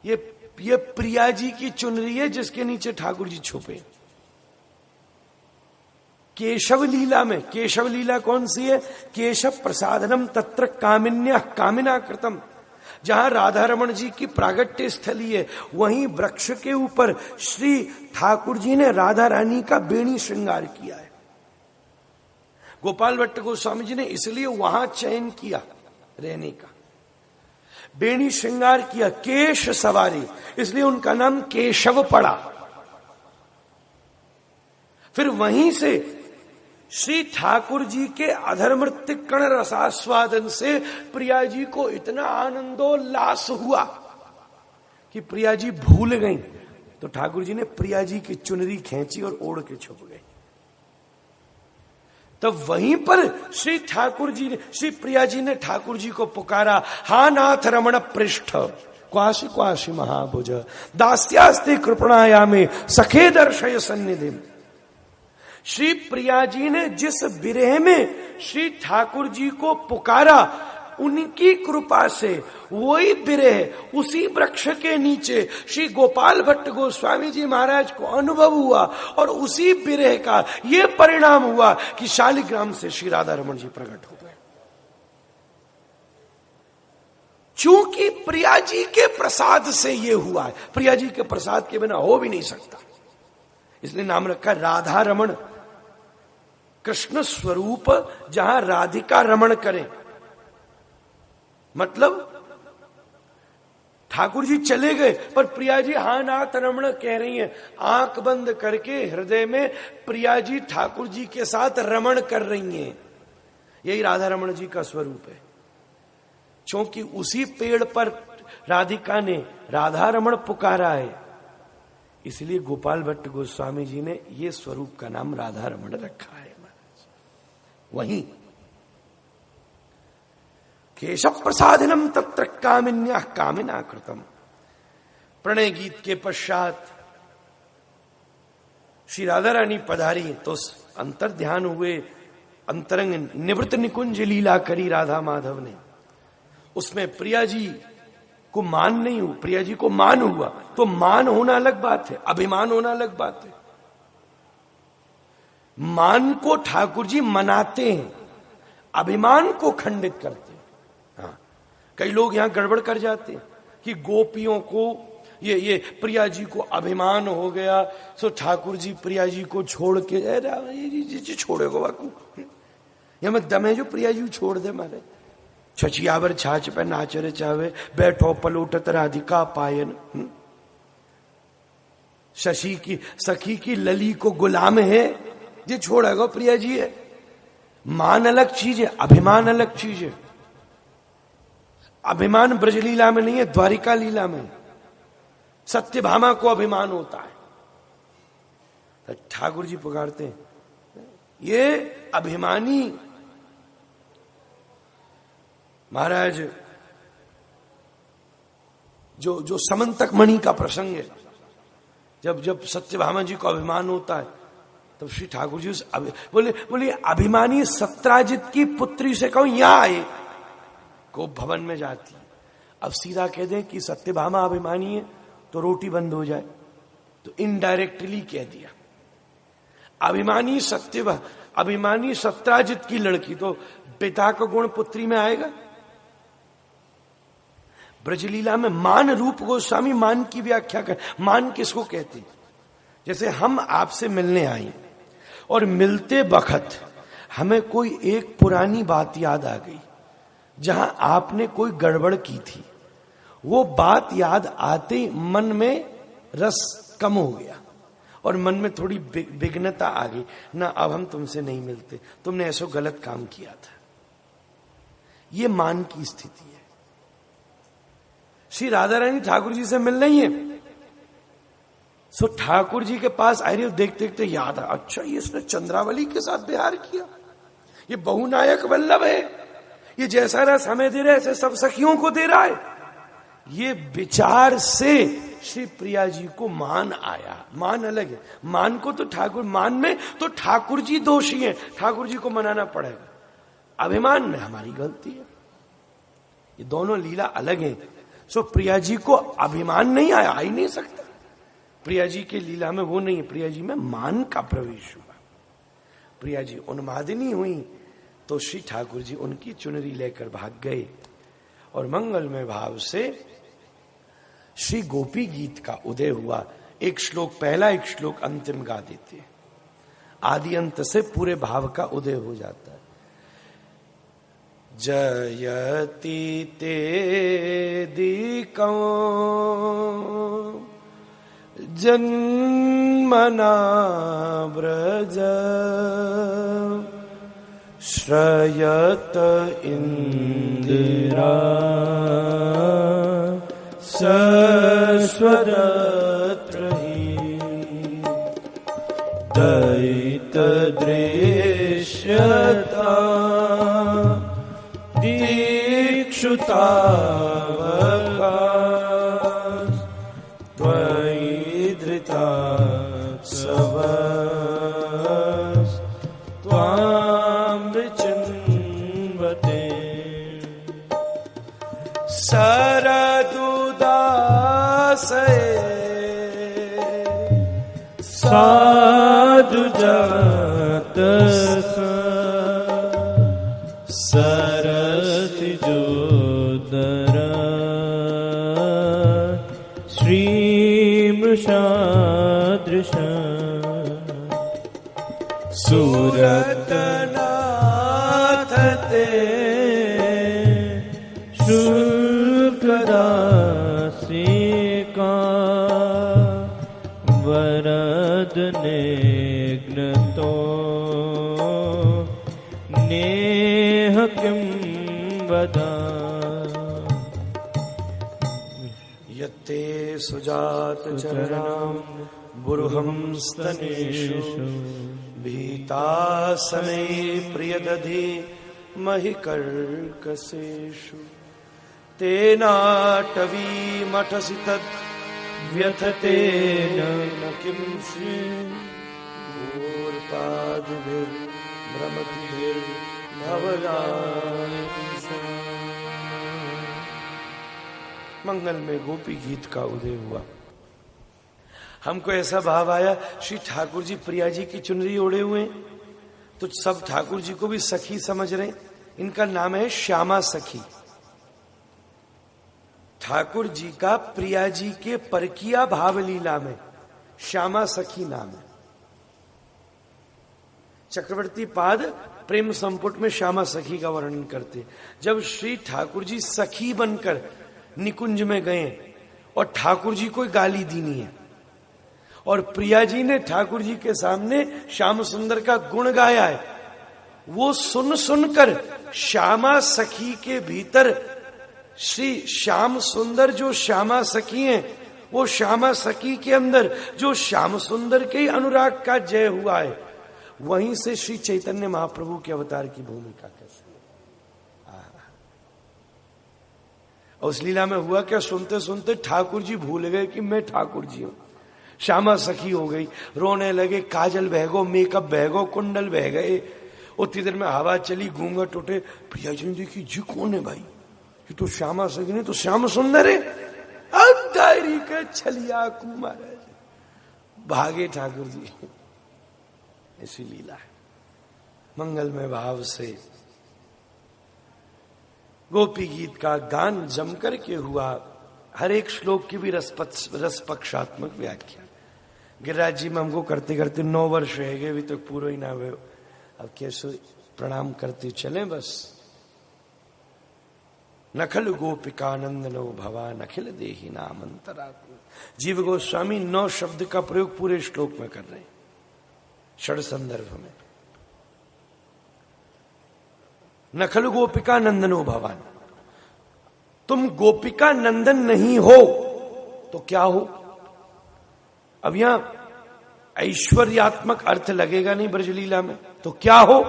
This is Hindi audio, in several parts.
ये प्रिया जी की चुनरी है जिसके नीचे ठाकुर जी छुपे। केशव लीला में, केशव लीला कौन सी है? केशव प्रसादनम तत्र कामिन्या कामिना कृतम। जहां राधा रमण जी की प्रागट्य स्थली है, वहीं वृक्ष के ऊपर श्री ठाकुर जी ने राधा रानी का बेणी श्रृंगार किया है। गोपाल भट्ट गोस्वामी जी ने इसलिए वहां चयन किया रहने का, बेणी श्रृंगार किया, केश सवारी, इसलिए उनका नाम केशव पड़ा। फिर वहीं से श्री ठाकुर जी के अधर्मृतिकण रसास्वादन से प्रिया जी को इतना आनंदोल्लास हुआ कि प्रिया जी भूल गईं, तो ठाकुर जी ने प्रिया जी की चुनरी खींची और ओढ़ के छुप गए। तब वहीं पर श्री ठाकुर जी ने, श्री प्रिया जी ने ठाकुर जी को पुकारा, हा नाथ रमण पृष्ठ क्वाशी क्वाशी महाभुज दास्यास्ते कृपणायामे सखे दर्शय सन्निधि। श्री प्रिया जी ने जिस विरह में श्री ठाकुर जी को पुकारा, उनकी कृपा से वही विरह उसी वृक्ष के नीचे श्री गोपाल भट्ट गोस्वामी जी महाराज को अनुभव हुआ, और उसी विरह का ये परिणाम हुआ कि शालिग्राम से श्री राधा रमण जी प्रकट हो गए। चूंकि प्रिया जी के प्रसाद से ये हुआ है, प्रिया जी के प्रसाद के बिना हो भी नहीं सकता, इसलिए नाम रखा राधा रमण। कृष्ण स्वरूप जहां राधिका रमण करें, मतलब ठाकुर जी चले गए पर प्रिया जी हा नाथ रमण कह रही हैं, आंख बंद करके हृदय में प्रिया जी ठाकुर जी के साथ रमण कर रही हैं। यही राधा रमण जी का स्वरूप है। क्योंकि उसी पेड़ पर राधिका ने राधा रमण पुकारा है, इसलिए गोपाल भट्ट गोस्वामी जी ने ये स्वरूप का नाम राधा रमण रखा है। वहीं केशव प्रसादिनम तत्र कामिन्या कामिना कृतम। प्रणय गीत के पश्चात श्री राधा रानी पधारी तो अंतर ध्यान हुए, अंतरंग निवृत्त निकुंज लीला करी राधा माधव ने। उसमें प्रिया जी को मान नहीं हुआ, प्रिया जी को मान हुआ, तो मान होना अलग बात है, अभिमान होना अलग बात है। मान को ठाकुर जी मनाते हैं, अभिमान को खंडित करते हैं। हाँ, कई लोग यहां गड़बड़ कर जाते हैं कि गोपियों को ये प्रिया जी को अभिमान हो गया, सो ठाकुर जी प्रिया जी को छोड़ के जी छोड़ेगो बाकू, या मैं दमे जो प्रिया जी छोड़ दे मारे। छछियावर छाछ पे नाचरे चावे, बैठो पलोटत राधिका पायन। शशि की सखी की लली को गुलाम है, ये छोड़ेगा प्रिया जी है। मान अलग चीज है, अभिमान अलग चीज है। अभिमान ब्रजलीला में नहीं है, द्वारिका लीला में। सत्यभामा को अभिमान होता है, तो ठाकुर जी पुकारते हैं, ये अभिमानी महाराज जो समंतक मणि का प्रसंग है, जब सत्यभामा जी को अभिमान होता है, तब श्री ठाकुर जी बोले अभिमानी सत्राजित की पुत्री से कहूं यहां आए, को भवन में जाती है। अब सीधा कह दें कि सत्यभामा अभिमानी है तो रोटी बंद हो जाए, तो इनडायरेक्टली कह दिया। अभिमानी सत्राजित की लड़की, तो पिता का गुण पुत्री में आएगा। ब्रजलीला में मान रूप गोस्वामी मान की व्याख्या कर, मान किसको कहते हैं? जैसे हम आपसे मिलने आए और मिलते वक्त हमें कोई एक पुरानी बात याद आ गई, जहां आपने कोई गड़बड़ की थी, वो बात याद आते ही मन में रस कम हो गया और मन में थोड़ी विघ्नता आ गई ना, अब हम तुमसे नहीं मिलते, तुमने ऐसा गलत काम किया था। ये मान की स्थिति है। श्री राधा रानी ठाकुर जी से मिल रही है, सो ठाकुर जी के पास आई रही, देखते देखते याद है, अच्छा ये इसने चंद्रावली के साथ बिहार किया, ये बहुनायक वल्लभ है, ये जैसा रस हमें दे रहा है ऐसे सब सखियों को दे रहा है। ये विचार से श्री प्रिया जी को मान आया। मान अलग है, मान को तो ठाकुर, मान में तो ठाकुर जी दोषी हैं, ठाकुर जी को मनाना पड़ेगा। अभिमान में हमारी गलती है। ये दोनों लीला अलग है। सो प्रिया जी को अभिमान नहीं आया, आ ही नहीं सकता। प्रिया जी के लीला में वो नहीं है, प्रिया जी में मान का प्रवेश हुआ। प्रिया जी उन्मादिनी हुई तो श्री ठाकुर जी उनकी चुनरी लेकर भाग गए और मंगलमय भाव से श्री गोपी गीत का उदय हुआ। एक श्लोक पहला, एक श्लोक अंतिम गा देते हैं, आदि अंत से पूरे भाव का उदय हो जाता है। जयति ते दिकौ जन्मना व्रज श्रयत इंदिरा सस्वदत्रहि दयित दृश्यता दीक्षुतावकाश त्वयि धृता सवस त्वां विचिन्वते सरदुदासये साधु जातस सरति जोदर श्रीमृषादृश सुरतनाथ ते शुल्कदासिका वरद निघ्नतो नेह किं वदा यत्ते सुजात चरणं बुरुहं स्तनेषु भीतासने प्रियदधि महिकर्कसेषु तेनाटवी मठसि तद् व्यथते न किं श्रीर्पादभिर्भ्रमतिभिर्भवदाय। मंगल में गोपी गीत का उदय हुआ। हमको ऐसा भाव आया श्री ठाकुर जी प्रिया जी की चुनरी ओढ़े हुए हैं, तो सब ठाकुर जी को भी सखी समझ रहे। इनका नाम है श्यामा सखी। ठाकुर जी का प्रिया जी के परकिया भाव लीला में श्यामा सखी नाम है। चक्रवर्ती पाद प्रेम संपुट में श्यामा सखी का वर्णन करते। जब श्री ठाकुर जी सखी बनकर निकुंज में गए और ठाकुर जी को गाली दीनी है और प्रिया जी ने ठाकुर जी के सामने श्याम सुंदर का गुण गाया है, वो सुन सुनकर श्यामा सखी के भीतर श्री श्याम सुंदर जो श्यामा सखी हैं, वो श्यामा सखी के अंदर जो श्याम सुंदर के अनुराग का जय हुआ है, वहीं से श्री चैतन्य महाप्रभु के अवतार की भूमिका कैसे। उस लीला में हुआ क्या, सुनते सुनते ठाकुर जी भूल गए कि मैं ठाकुर जी हूं। श्यामा सखी हो गई, रोने लगे, काजल बह गो, मेकअप बह गो, कुंडल बह गए। उतनी देर में हवा चली, घूंघट उठे। प्रिया जी ने देखी, जी कौन है भाई, ये तो श्यामा सखी नहीं तो श्याम सुंदर है। अब डायरी के छलिया कु महाराज भागे ठाकुर जी। ऐसी लीला है। मंगलमय भाव से गोपी गीत का गान जमकर के हुआ। हर एक श्लोक की भी रसपक्षात्मक व्याख्या। गिरिराज जी में हमको करते करते 9 वर्ष रह गए, अभी तक पूरा ही ना हुए। अब कैसे प्रणाम करते चले बस। नखल गोपिकानंदनो भवान अखिल देहि नाम अंतराकु। जीव गोस्वामी 9 शब्द का प्रयोग पूरे श्लोक में कर रहे हैं, षड संदर्भ में। नखल गोपिका नंदनो भवान, तुम गोपिका नंदन नहीं हो तो क्या हो। अब यहां ऐश्वर्यात्मक अर्थ लगेगा नहीं ब्रजलीला में, तो क्या हो।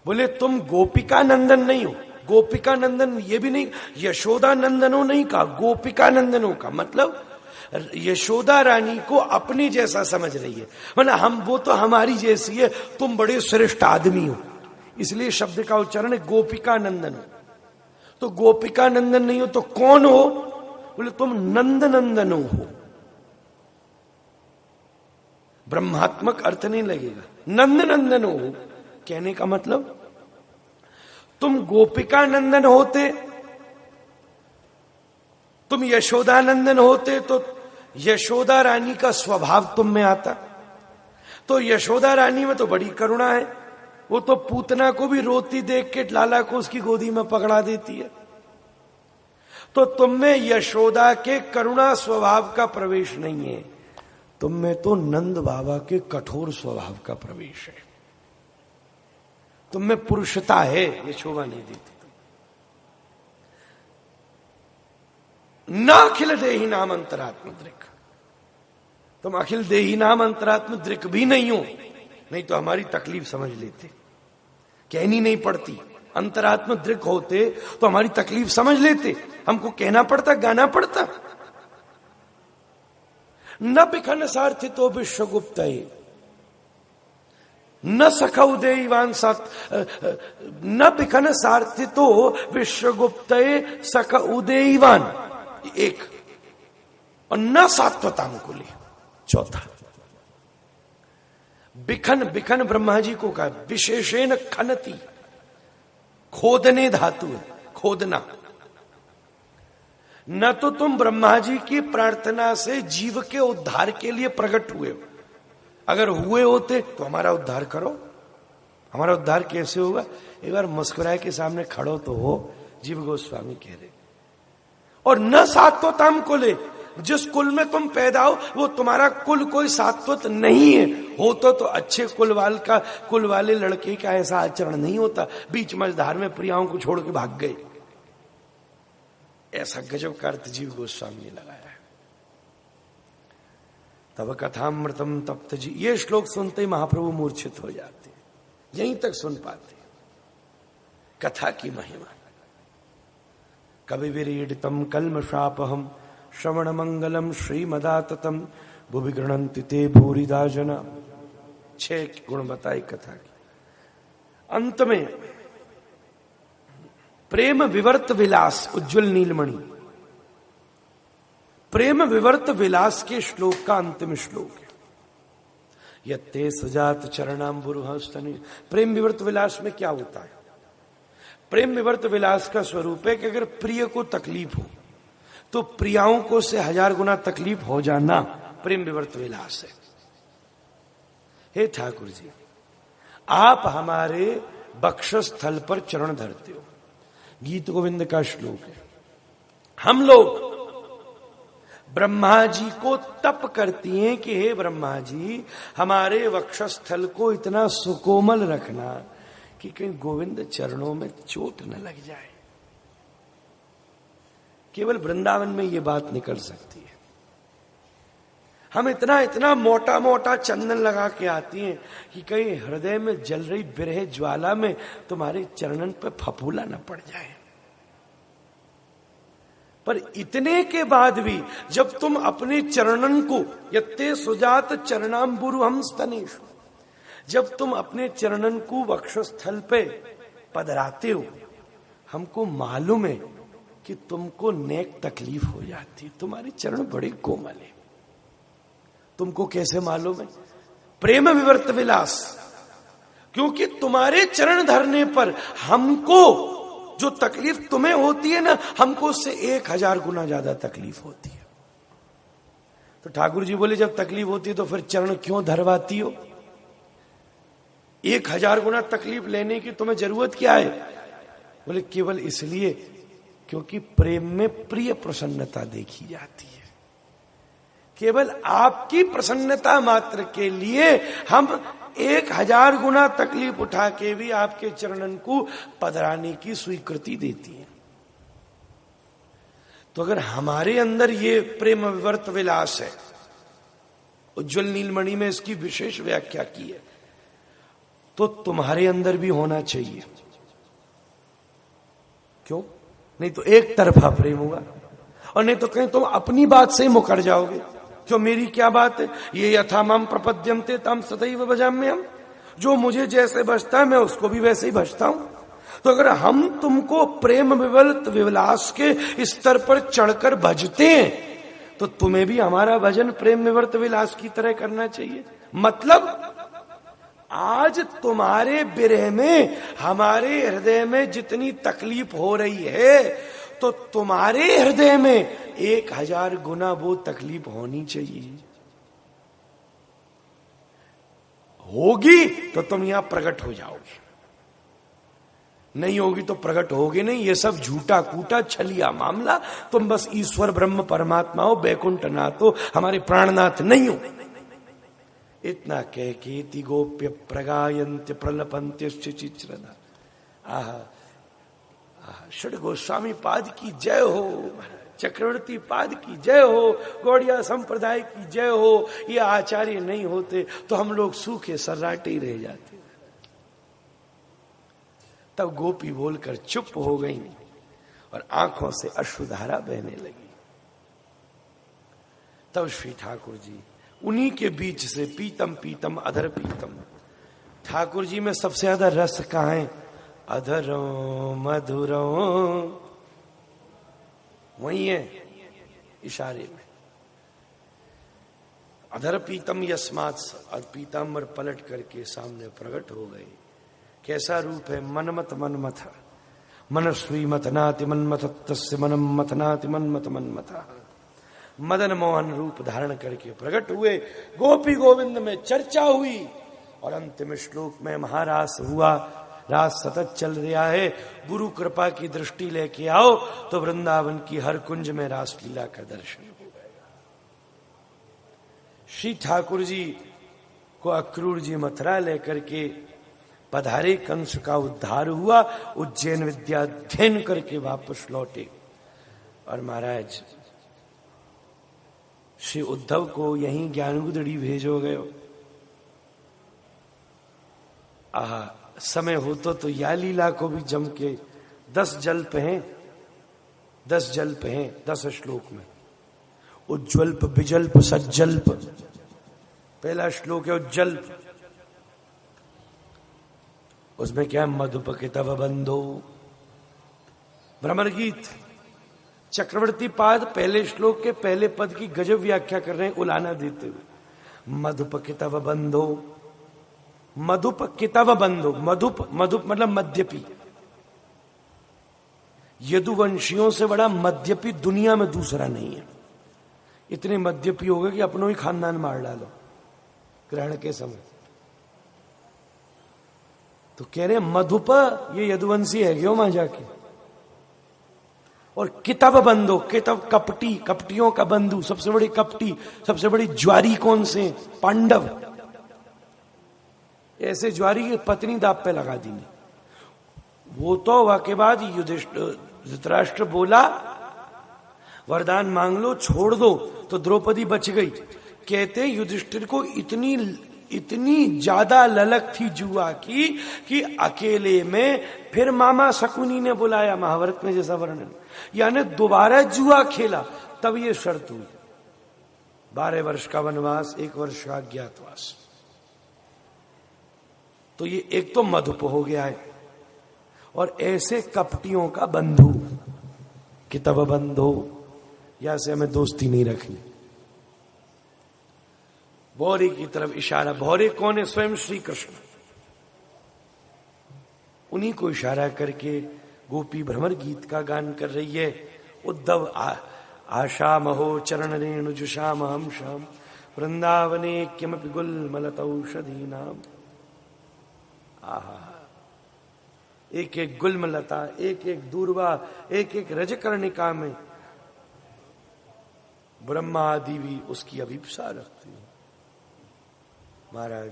बोले तुम गोपिका नंदन नहीं हो। गोपिका नंदन ये भी नहीं, यशोदा नंदनो नहीं कहा, गोपिका नंदनो का मतलब यशोदा रानी को अपनी जैसा समझ रही है। मतलब हम, वो तो हमारी जैसी है, तुम बड़े श्रेष्ठ आदमी हो, इसलिए शब्द का उच्चारण है गोपिका नंदन। तो गोपिका नंदन नहीं हो तो कौन हो? बोले तुम नंद नंदन हो। ब्रह्मात्मक अर्थ नहीं लगेगा। नंद नंदन हो कहने का मतलब तुम गोपिका नंदन होते, तुम यशोदा नंदन होते तो यशोदा रानी का स्वभाव तुम में आता। तो यशोदा रानी में तो बड़ी करुणा है, वो तो पूतना को भी रोती देख के लाला को उसकी गोदी में पकड़ा देती है। तो तुम में यशोदा के करुणा स्वभाव का प्रवेश नहीं है, तुम में तो नंद बाबा के कठोर स्वभाव का प्रवेश है। तुम में पुरुषता है, ये शोभा नहीं देती। न अखिल देही नाम अंतरात्म दृक, तुम अखिल देही नाम अंतरात्म दृक भी नहीं हो, नहीं तो हमारी तकलीफ समझ लेते, कहनी नहीं पड़ती। अंतरात्म दृक होते तो हमारी तकलीफ समझ लेते, हमको कहना पड़ता, गाना पड़ता। न बिखन सार्थितो विश्वगुप्त न सखौ देवान सत न बिखन सार्थितो विश्वगुप्त सख उदेवान, एक, और न सात्वतांकुले, चौथा। बिखन, बिखन ब्रह्मा जी को कहा, विशेषेण खनती, खोदने धातु है, खोदना। न तो तुम ब्रह्मा जी की प्रार्थना से जीव के उद्धार के लिए प्रकट हुए हो, अगर हुए होते तो हमारा उद्धार करो। हमारा उद्धार कैसे होगा? एक बार मुस्कुराए के सामने खड़ो तो हो, जीव गोस्वामी कह रहे। और न सात्वताम कुले, जिस कुल में तुम पैदा हो वो तुम्हारा कुल कोई सात्वत नहीं है। हो तो अच्छे कुल वाले लड़के का ऐसा आचरण नहीं होता, बीच मझधार में प्रियाओं को छोड़ के भाग गए। ऐसा गजब का अर्थ जीव गोस्वामी ने लगाया है। तब कथामृतम तप्त जी, ये श्लोक सुनते ही महाप्रभु मूर्छित हो जाते, यहीं तक सुन पाते कथा की महिमा। कवि विरीडितम कल्मषापहम श्रवण मंगलम श्रीमदाततम भुवि गृणन्ति ते भूरिदा जना। 6 गुण बताई कथा की। अंत में प्रेम विवर्त विलास, उज्ज्वल नीलमणि, प्रेम विवर्त विलास के श्लोक का अंतिम श्लोक है। यत्ते सुजात चरणाम्बुरुहस्तनि। प्रेम विवर्त विलास में क्या होता है? प्रेम विवर्त विलास का स्वरूप है कि अगर प्रिय को तकलीफ हो तो प्रियाओं को से 1000 गुना तकलीफ हो जाना प्रेम विवर्त विलास है। हे ठाकुर जी, आप हमारे वक्षस्थल पर चरण धरते हो, गीत गोविंद का श्लोक है। हम लोग ब्रह्मा जी को तप करती हैं कि हे ब्रह्मा जी, हमारे वक्षस्थल को इतना सुकोमल रखना कि कहीं गोविंद चरणों में चोट न लग जाए। केवल वृंदावन में ये बात निकल सकती है। हम इतना इतना मोटा मोटा चंदन लगा के आती हैं कि कहीं हृदय में जल रही विरह ज्वाला में तुम्हारे चरणन पे फफूला न पड़ जाए। पर इतने के बाद भी जब तुम अपने चरणन को, यत्ते सुजात चरणाम्बुरुहम स्तनेषु, जब तुम अपने चरणन को वक्षस्थल पे पधराते हो, हमको मालूम है कि तुमको नेक तकलीफ हो जाती। तुम्हारे चरण बड़े कोमल है। तुमको कैसे मालूम है? प्रेम विवर्त विलास, क्योंकि तुम्हारे चरण धरने पर हमको जो तकलीफ तुम्हें होती है ना, हमको उससे 1000 गुना ज्यादा तकलीफ होती है। तो ठाकुर जी बोले, जब तकलीफ होती है तो फिर चरण क्यों धरवाती हो? 1000 गुना तकलीफ लेने की तुम्हें जरूरत क्या है? बोले, केवल इसलिए क्योंकि प्रेम में प्रिय प्रसन्नता देखी जाती है। केवल आपकी प्रसन्नता मात्र के लिए हम 1000 गुना तकलीफ उठा के भी आपके चरणन को पधराने की स्वीकृति देती है। तो अगर हमारे अंदर ये प्रेम विवर्त विलास है, उज्ज्वल नीलमणि में इसकी विशेष व्याख्या की है, तो तुम्हारे अंदर भी होना चाहिए। क्यों? नहीं तो एक तरफा प्रेम होगा, और नहीं तो कहीं तुम अपनी बात से ही मुकर जाओगे। क्यों, मेरी क्या बात है? ये यथा माम प्रपद्यन्ते तम सदैव भजाम्यहम्। जो मुझे जैसे बचता है मैं उसको भी वैसे ही बचता हूं। तो अगर हम तुमको प्रेम विलास के स्तर पर चढ़कर भजते हैं तो तुम्हें भी हमारा भजन प्रेम विलास की तरह करना चाहिए। मतलब आज तुम्हारे विरह में हमारे हृदय में जितनी तकलीफ हो रही है तो तुम्हारे हृदय में 1000 गुना वो तकलीफ होनी चाहिए। होगी तो तुम यहां प्रकट हो जाओगे, नहीं होगी तो प्रकट होगे नहीं। ये सब झूठा कूटा छलिया मामला। तुम बस ईश्वर ब्रह्म परमात्मा हो, बैकुंठ नाथ हो, हमारे प्राणनाथ नहीं हो। इतना कह के ति गोप्य प्रगायंत्य प्रलपंत्य चिचित्रदा। आहा, षड गोस्वामी पाद की जय हो, चक्रवर्ती पाद की जय हो, गौड़िया संप्रदाय की जय हो। ये आचार्य नहीं होते तो हम लोग सूखे सर्राटे ही रह जाते। तब गोपी बोलकर चुप हो गई और आंखों से अश्रुधारा बहने लगी। तब श्री ठाकुर जी उन्हीं के बीच से पीतम पीतम अधर पीतम। ठाकुर जी में सबसे ज्यादा रस कहाँ है? अधरों मधुरों, वही है इशारे में। अधर पीतम यस्मात्, और पीताम्बर पलट करके सामने प्रकट हो गए। कैसा रूप है? मनमत मनमथ, मनस्वी मतनाति मनमथ तस्य मनम मतनाति मनमत मनमथा। मदन मोहन रूप धारण करके प्रकट हुए। गोपी गोविंद में चर्चा हुई और अंतिम श्लोक में महारास हुआ। रास सतत चल रहा है। गुरु कृपा की दृष्टि लेके आओ तो वृंदावन की हर कुंज में रास लीला का दर्शन हो जाएगा। श्री ठाकुर जी को अक्रूर जी मथुरा लेकर के पधारे। कंस का उद्धार हुआ। उज्जैन विद्या अध्ययन करके वापस लौटे और महाराज श्री उद्धव को यहीं ज्ञानगुदड़ी भेजो गए। आहा, समय हो तो या लीला को भी जम के 10 जल्प हैं, 10 जल्प हैं 10 श्लोक में। उज्ज्वल्प विजल्प सज्जल्प, पहला श्लोक है उज्जल्प। उसमें क्या है? मधुपकितव बंधो, भ्रमर गीत। चक्रवर्ती पाद पहले श्लोक के पहले पद की गजब व्याख्या कर रहे हैं उलाना देते हुए। मधुपकितव बंधो, मधुपकितव बंधो, मधुप मधुप मतलब मद्यपी। यदुवंशियों से बड़ा मद्यपी दुनिया में दूसरा नहीं है। इतने मद्यपी हो गए कि अपनों ही खानदान मार डालो ग्रहण के समय। तो कह रहे मधुप ये यदुवंशी है क्यों वहां जाके। और किताब बंधो, किताब कपटी, कपटियों का बंधु। सबसे बड़ी कपटी, सबसे बड़ी ज्वारी कौन से? पांडव। ऐसे ज्वारी की पत्नी दाप पे लगा दी ने। वो तो वाके बाद धृतराष्ट्र बोला वरदान मांग लो छोड़ दो, तो द्रौपदी बच गई। कहते युधिष्ठिर को इतनी ज्यादा ललक थी जुआ की कि अकेले में फिर मामा शकुनी ने बुलाया, महाभारत में जैसा वर्णन, यानी दोबारा जुआ खेला। तब ये शर्त हुई 12 वर्ष का वनवास, 1 वर्ष का अज्ञातवास। तो ये एक तो मधुप हो गया है। और ऐसे कपटियों का बंधु, कितब बंधो, या से हमें दोस्ती नहीं रखनी। भौरे की तरफ इशारा। भौरे कौन है? स्वयं श्री कृष्ण। उन्हीं को इशारा करके गोपी भ्रमर गीत का गान कर रही है। उद्धव आशा महो चरण रेणु जुषाम हम शाम वृंदावने किमपि गुलमलत औषधि नाम। आहा, एक एक गुलमलता, एक एक दूर्वा, एक एक रजकर्णिका में ब्रह्मा आदि भी उसकी अभिप्सा रखती है। महाराज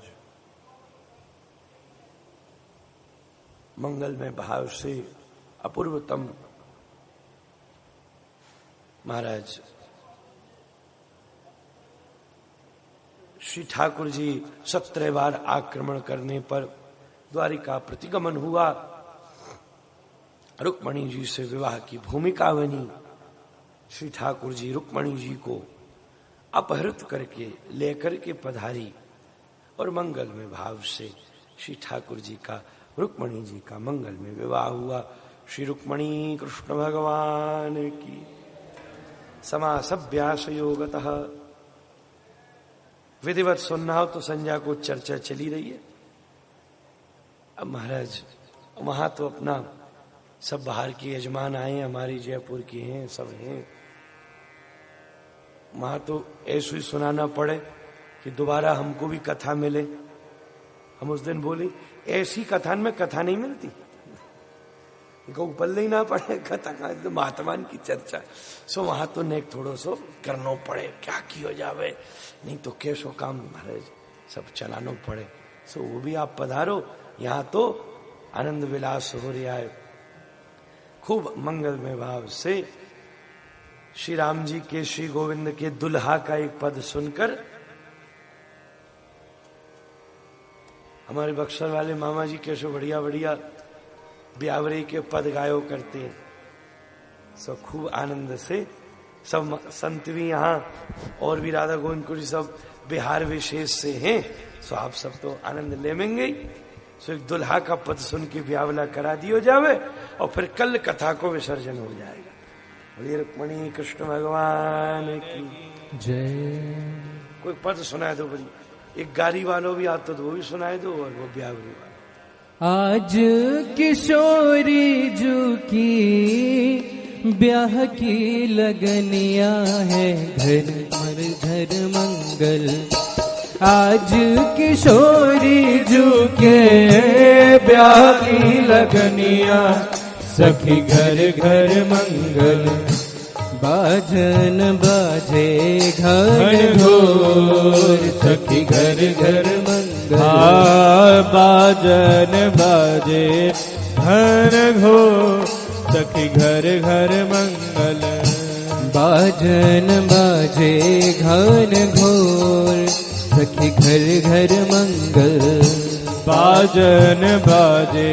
मंगल में भाव से अपूर्वतम महाराज श्री ठाकुर जी 17 बार आक्रमण करने पर द्वारिका प्रतिगमन हुआ। रुक्मणी जी से विवाह की भूमिका बनी। श्री ठाकुर जी रुक्मणी जी को अपहृत करके लेकर के पधारी और मंगल में भाव से श्री ठाकुर जी का रुक्मणी जी का मंगल में विवाह हुआ। श्री रुक्मणी कृष्ण भगवान की। समासभ्यास योगतः। विधिवत सुनना हो तो संध्या को चर्चा चली रही है। अब महाराज वहां तो अपना सब बाहर के यजमान आए हैं, हमारी जयपुर के हैं, सब हैं। वहां तो ऐसे ही सुनाना पड़े कि दोबारा हमको भी कथा मिले। हम उस दिन बोले ऐसी कथा में कथा नहीं मिलती, पल्ले ही ना पड़े कथा का, तो महात्मान की चर्चा। सो वहां तो नेक थोड़ो सो करनो पड़े, क्या कियो जावे, नहीं तो कैसो काम महाराज सब चलानो पड़े। सो वो भी आप पधारो, यहाँ तो आनंद विलास हो रहा है खूब मंगलमय भाव से। श्री राम जी के, श्री गोविंद के दुल्हा का एक पद सुनकर हमारे बक्सर वाले मामा जी कैसे बढ़िया बढ़िया ब्यावरे के पद गायो करते हैं। सब खूब आनंद से सब संत भी यहाँ और भी राधा गोविंद कुरी सब बिहार विशेष से हैं। सो आप सब तो आनंद लेंगे। सो एक दुल्हा का पद सुन के ब्यावला करा दियो जावे और फिर कल कथा को विसर्जन हो जाएगा। बोलिए रुक्मणी कृष्ण भगवान की जय। कोई पद सुनाए दो बड़ी, एक गाड़ी वालों भी आता तो वो भी सुनाए दो, और वो ब्यावरी वाला। आज किशोरी जू की ब्याह की लगनिया है, घर मर घर मंगल। आज किशोरी जू के ब्याह की लगनिया, सखी घर घर मंगल। बाजन बाजे घर घोर, सखी घर घर मंगल। बाजन बाजे घर घोर, सखी घर घर मंगल। बाजन बाजे घर घोर, सखी घर घर मंगल। बाजन बाजे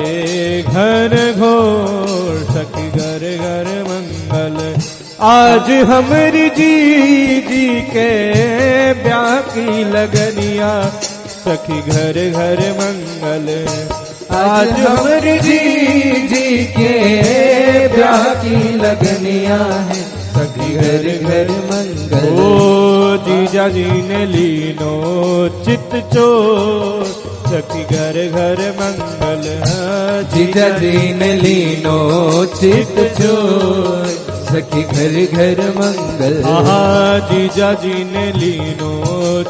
घर घोर, सखी घर घर मंगल। आज हमारी जी के ब्याह की लगनिया, सखी घर घर मंगल। आज हमारी जी के ब्याह की लगनिया है, सखी घर घर मंगल। ओ जीजा जी ने लीनो चित चोर, सखी घर घर मंगल। जीजा जी ने लीनो चित चोर, सखी घर घर मंगल। जीजा जी ने लीनो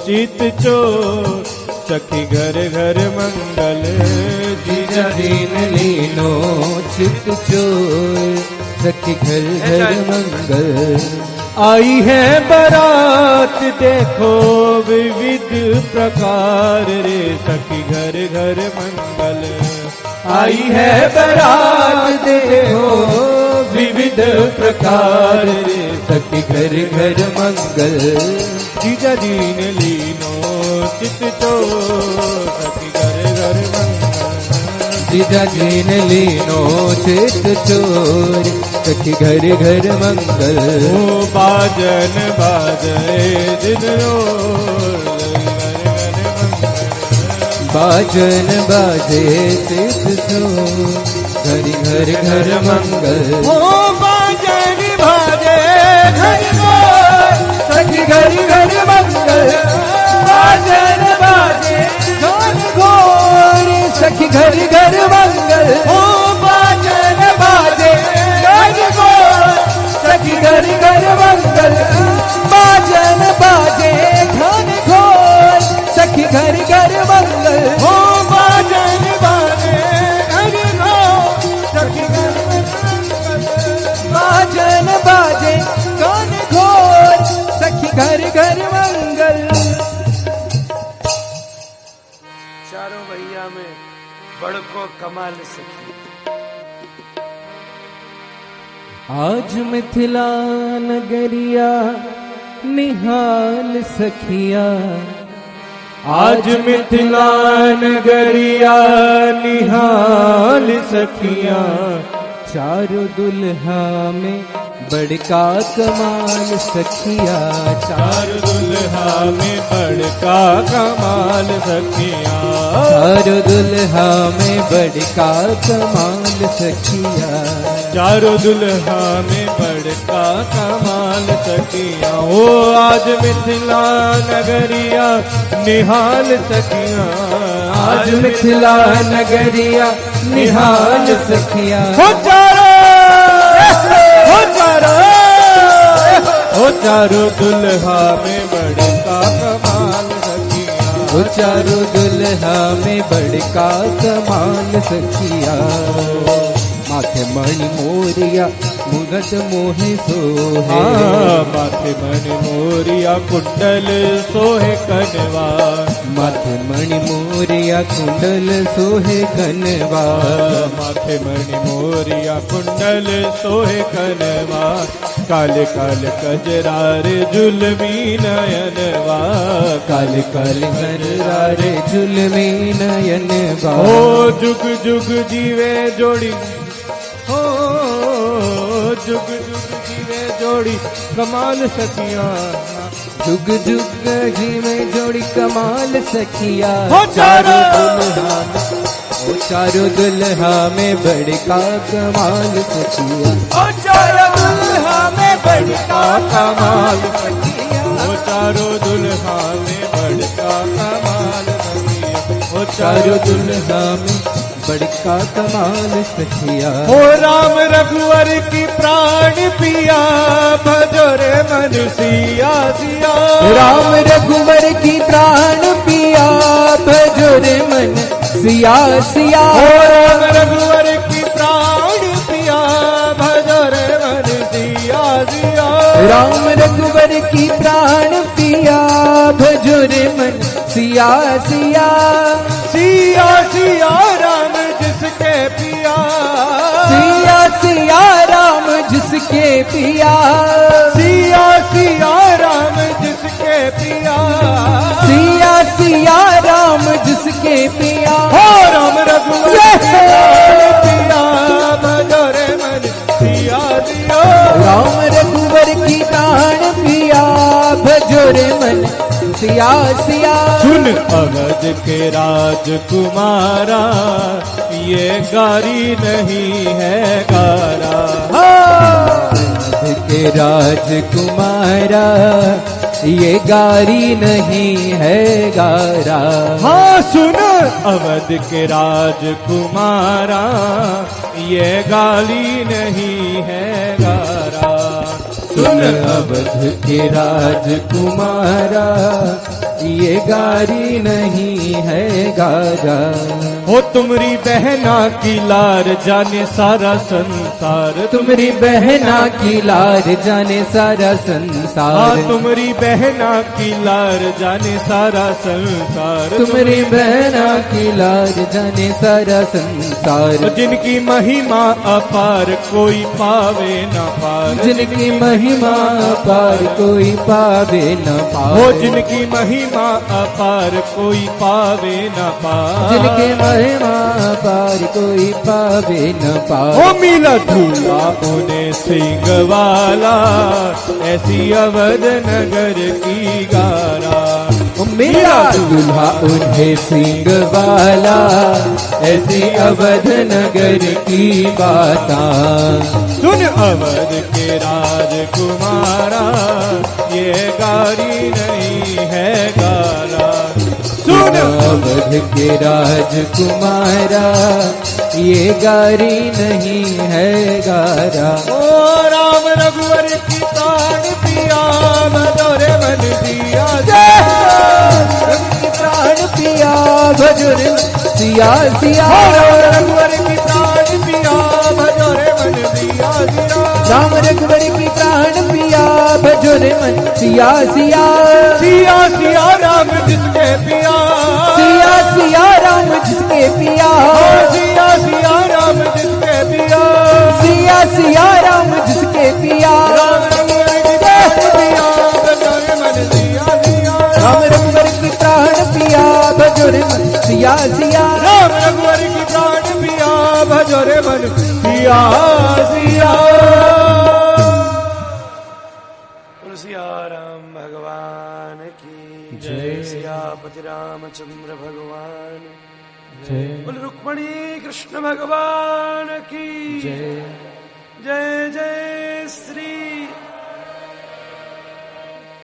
चित चोर, सखी घर घर मंगल। जीजा जी ने लीनो चित चोर, सखी घर घर मंगल। आई है बारात देखो विविध प्रकार रे, सखी घर घर मंगल। आई है बारात देखो विविध प्रकार रे, सखी घर घर मंगल। जीजा जी ने लीनो चित चोर, सखी घर घर मंगल। जीजा जी ने लीनो चित चोर, सखी घर घर मंगल। ओ बाजन बाजे दिन रोर, बाजन बाजे चित चोर, घर घर घर मंगल। ओ बाजन बाजे घर घोर, सखी घर घर मंगल। बाजन बाजे घर घोर, सखी घर घर मंगल। ओ बाजन बाजे घर घोर, सखी घर घर मंगल। बाजन बाजे घर घोर, सखी घर घर मंगल। ओ बाजन बाजे घर घोर, सखी घर घर मंगल। बाजन बाजे घर घोर, सखी घर घर मंगल। चारों भैया में बड़को कमाल सखी। आज मिथिला नगरिया निहाल सखिया, आज मिथिला नगरिया निहाल सखिया। चारों दुल्हा में बड़का कमाल सखिया। चार दुल्हा में बड़का कमाल सखिया। चारों दुल्हा में बड़का कमाल सखिया। चारों दुल्हा में बड़का कमाल सखिया। ओ आज मिथिला नगरिया निहाल सखिया। आज मिथिला नगरिया निहाल सखिया। हो चारों दुल्हा में बड़का कमाल सखिया। हो चारों दुल्हा में बड़का कमाल सखिया। माथे मणि मोरिया मुगट मोहे सोहे। माथे मणि मोरिया कुंडल सोहे कनवा। माथे मणि मोरिया कुंडल सोहे कनवा। माथे मणि मोरिया कुंडल सोहे कनवा। काले काले कजरार जुलमी नयनवा। काले काले कजरारे जुलमी नयनवा। ओ जुग जुग जीवे जोड़ी। हो जुग जुग जीवे जोड़ी कमाल सखिया। जुग जुग जीवे जोड़ी कमाल सखिया। हो चारों दुल्हा ओ चारों दुल्हा में बड़का कमाल सखिया। ओ चारों दुल्हा में बड़का कमाल सखिया। ओ चारों दुल्हा में बड़का कमाल सखिया। ओ चारों दुल्हा में बड़का कमाल सखिया। हो राम रघुवर की प्राण पिया भजो रे मन सिया सिया। राम रघुवर की प्राण पिया भजो रे मन सिया सिया। हो राम रघुवर की प्राण पिया भजो रे मन सिया सिया। राम रघुवर की प्राण पिया भजो रे मन सिया सिया। सिया सिया राम जिसके पिया। सिया सिया राम जिसके पिया। सिया सिया राम जिसके पिया। सिया सिया राम जिसके पिया। हो राम रघुवर पिया भजो रे मन सिया सिया। राम रघुवर की प्राण पिया भजो रे मन सिया सिया। सुन अवध के राजकुमारा ये गारी नहीं है गारा। अवध के राजकुमारा ये गारी नहीं है गारा। हाँ सुन अवध के राजकुमारा ये गाली नहीं है गारा। सुन अवध के राजकुमारा ये गारी नहीं है गारा। हो तुमरी बहना की लार जाने सारा संसार। तुमरी बहना की लार जाने सारा संसार। हाँ तुमरी बहना की लार जाने सारा संसार। तुमरी बहना की लार जाने सारा संसार। जिनकी महिमा अपार कोई पावे न पार। जिनकी महिमा अपार कोई पावे न पार। हो जिनकी महिमा अपार कोई पावे न पार। जिनके महिमा अपार कोई पावे न पार। हो मिला दूल्हा उन्हें सिंह वाला ऐसी अवध नगर की गारा। मेरा दूल्हा उन्हें सिंह वाला ऐसी अवध नगर की बाता। सुन अवध के राजकुमारा ये गारी नहीं है गारा। सुन अवध के राजकुमारा ये गारी नहीं है गारा। ओ राम रघुवर की प्राण पिया भजो रे मन सिया। प्राण पिया भजो रे सिया सिया। रघुवर की प्राण पिया भजो रे मन सिया सिया। राम रघुवर की प्राण पिया भजो रे मन सिया सिया। सिया सिया राम जिसके पिया। सिया सिया राम जिसके पिया। सिया सिया राम जिसके पिया। सिया सिया राम जिसके पिया। राम रघुवर की प्राण पिया भजो रे मन सिया सिया। राम रघुवर की प्राण पिया भजो रे मन सिया सिया। राम रघुवर की प्राण पिया भजो रे मन सिया सिया। राम भगवान की जय। सियापति रामचंद्र भगवान जय बोल रुक्मणी कृष्ण भगवान की जय। जय जय श्री